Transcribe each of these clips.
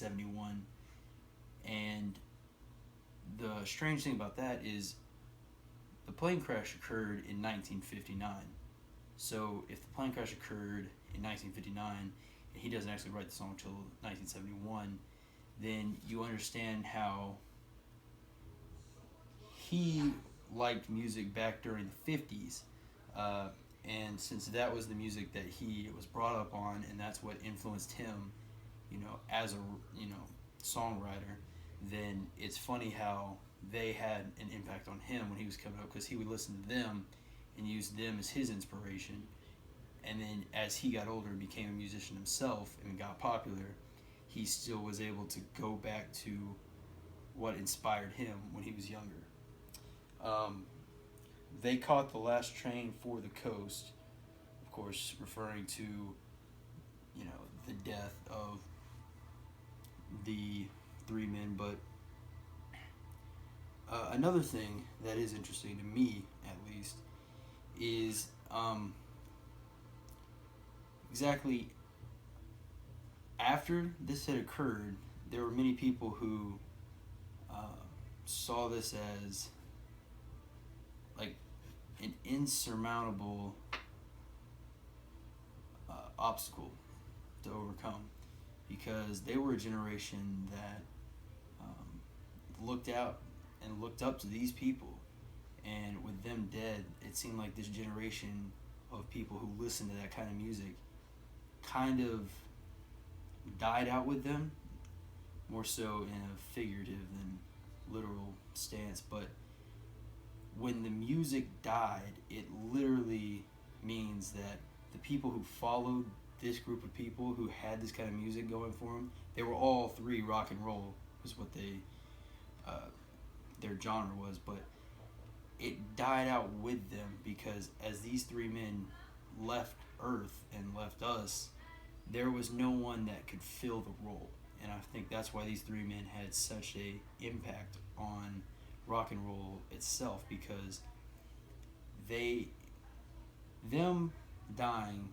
1971. And the strange thing about that is the plane crash occurred in 1959. So if the plane crash occurred in 1959 and he doesn't actually write the song until 1971, then you understand how he liked music back during the 50s. And since that was the music that he was brought up on, and that's what influenced him, as a songwriter, then it's funny how they had an impact on him when he was coming up because he would listen to them and use them as his inspiration. And then as he got older and became a musician himself and got popular, he still was able to go back to what inspired him when he was younger. Um, they caught the last train for the coast, of course, referring to, the death of the three men. But another thing that is interesting to me, at least, is exactly after this had occurred, there were many people who saw this as like an insurmountable obstacle to overcome because they were a generation that looked out and looked up to these people. And with them dead, it seemed like this generation of people who listened to that kind of music kind of died out with them, more so in a figurative than literal stance. But when the music died, it literally means that the people who followed this group of people who had this kind of music going for them, they were all three rock and roll, was what their genre was. But it died out with them because as these three men left Earth and left us, there was no one that could fill the role. And I think that's why these three men had such a impact on rock and roll itself, because them dying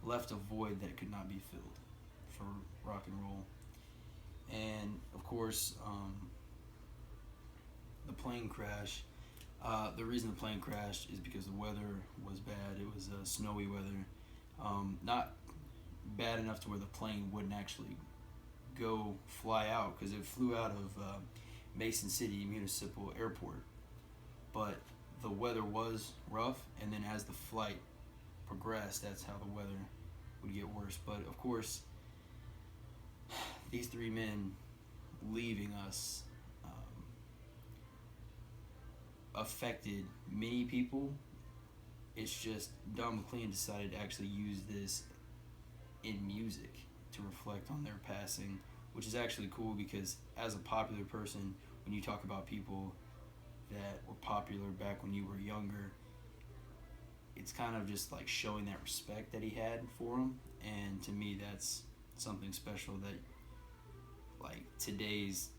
left a void that could not be filled for rock and roll. And of course, the plane crash. The reason the plane crashed is because the weather was bad. It was snowy weather, not bad enough to where the plane wouldn't actually go fly out because it flew out of Mason City Municipal Airport. But the weather was rough, and then as the flight progressed, that's how the weather would get worse. But of course, these three men leaving us affected many people. It's just Don McLean decided to actually use this in music to reflect on their passing, which is actually cool because as a popular person, when you talk about people that were popular back when you were younger, it's kind of just like showing that respect that he had for them. And to me, that's something special that, like, today's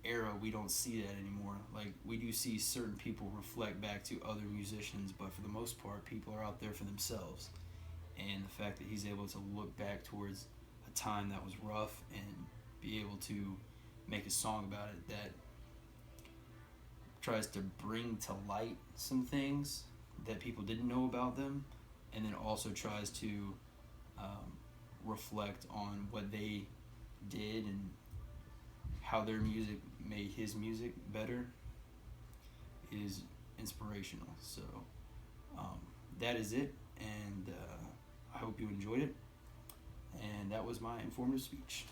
era, we don't see that anymore. Like, we do see certain people reflect back to other musicians, but for the most part, people are out there for themselves. And the fact that he's able to look back towards a time that was rough and be able to make a song about it that tries to bring to light some things that people didn't know about them, and then also tries to reflect on what they did and how their music made his music better, is inspirational. So that is it, and I hope you enjoyed it. And that was my informative speech.